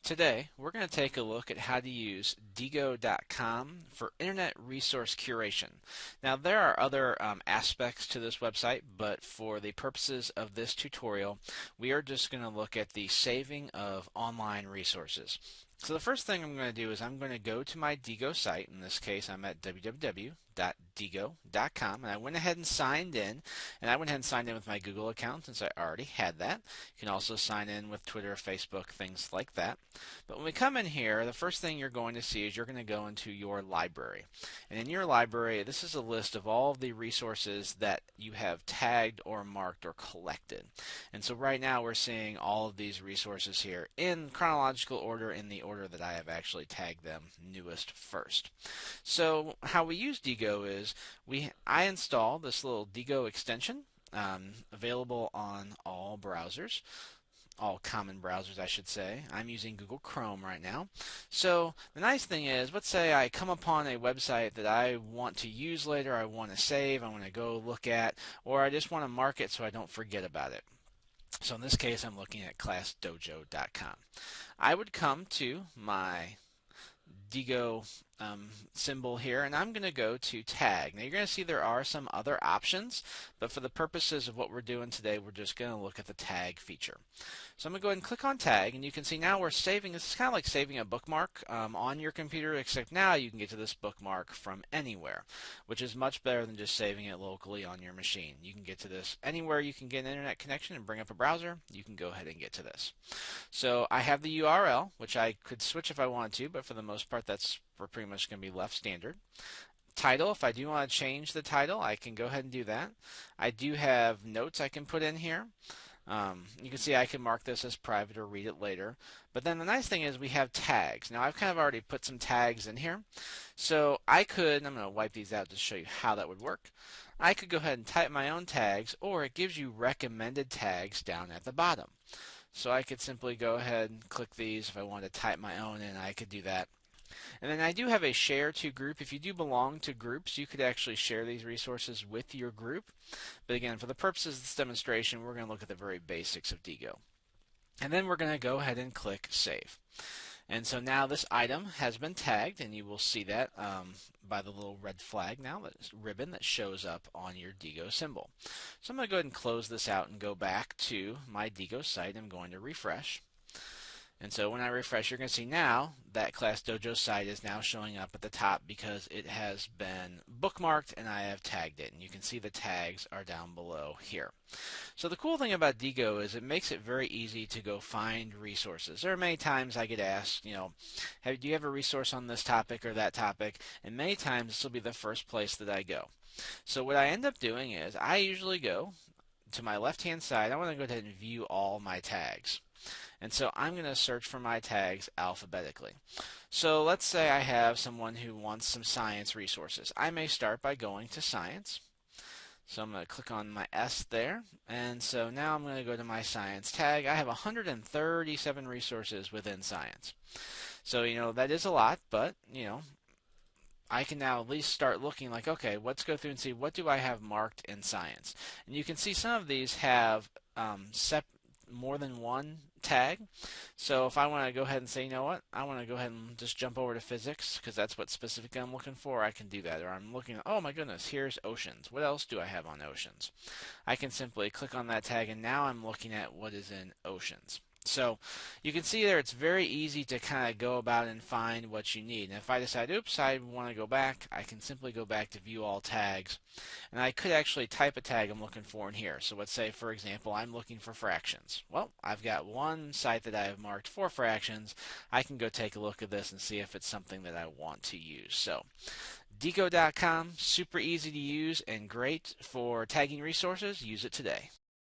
Today, we're going to take a look at how to use Diigo.com for internet resource curation. Now, there are other aspects to this website, but for the purposes of this tutorial, we are just going to look at the saving of online resources. So the first thing I'm going to do is I'm going to go to my Diigo site. In this case, I'm at www.diigo.com, and I went ahead and signed in. And I went ahead and signed in with my Google account since I already had that. You can also sign in with Twitter, Facebook, things like that. But when we come in here, the first thing you're going to see is you're going to go into your library. And in your library, this is a list of all of the resources that you have tagged or marked or collected. And so right now we're seeing all of these resources here in chronological order, in the order that I have actually tagged them newest first. So how we use Diigo is I install this little Diigo extension, available on all browsers. All common browsers, I should say. I'm using Google Chrome right now. So the nice thing is, let's say I come upon a website that I want to use later, I want to save, I want to go look at, or I just want to mark it so I don't forget about it. So in this case, I'm looking at classdojo.com. I would come to my Diigo symbol here, and I'm going to go to tag. Now you're going to see there are some other options, but for the purposes of what we're doing today, we're just going to look at the tag feature. So I'm going to go ahead and click on tag, and you can see now we're saving. This is kind of like saving a bookmark on your computer, except now you can get to this bookmark from anywhere, which is much better than just saving it locally on your machine. You can get to this anywhere you can get an internet connection and bring up a browser. You can go ahead and get to this. So I have the URL, which I could switch if I wanted to, but for the most part that's pretty much going to be left standard. Title, if I do want to change the title, I can go ahead and do that. I do have notes I can put in here. You can see I can mark this as private or read it later. But then the nice thing is we have tags. Now I've kind of already put some tags in here. So I could, and I'm going to wipe these out to show you how that would work. I could go ahead and type my own tags, or it gives you recommended tags down at the bottom. So I could simply go ahead and click these. If I wanted to type my own in, I could do that. And then I do have a share to group. If you do belong to groups, you could actually share these resources with your group. But again, for the purposes of this demonstration, we're going to look at the very basics of Diigo. And then we're going to go ahead and click Save. And so now this item has been tagged, and you will see that by the little red flag now, that ribbon that shows up on your Diigo symbol. So I'm going to go ahead and close this out and go back to my Diigo site. I'm going to refresh. And so when I refresh, you're going to see now that Class Dojo site is now showing up at the top because it has been bookmarked and I have tagged it. And you can see the tags are down below here. So the cool thing about Diigo is it makes it very easy to go find resources. There are many times I get asked, do you have a resource on this topic or that topic? And many times this will be the first place that I go. So what I end up doing is I usually go to my left-hand side. I want to go ahead and view all my tags. And so I'm going to search for my tags alphabetically. So let's say I have someone who wants some science resources. I may start by going to science. So I'm going to click on my S there. And so now I'm going to go to my science tag. I have 137 resources within science. So, that is a lot, but, I can now at least start looking like, okay, let's go through and see what do I have marked in science. And you can see some of these have more than one tag. So if I want to go ahead and say, I want to go ahead and just jump over to physics because that's what specifically I'm looking for, I can do that. Or I'm looking, oh my goodness, here's oceans. What else do I have on oceans? I can simply click on that tag and now I'm looking at what is in oceans. So you can see there it's very easy to kind of go about and find what you need. And if I decide, oops, I want to go back, I can simply go back to view all tags. And I could actually type a tag I'm looking for in here. So let's say, for example, I'm looking for fractions. Well, I've got one site that I have marked for fractions. I can go take a look at this and see if it's something that I want to use. So Diigo.com, super easy to use and great for tagging resources. Use it today.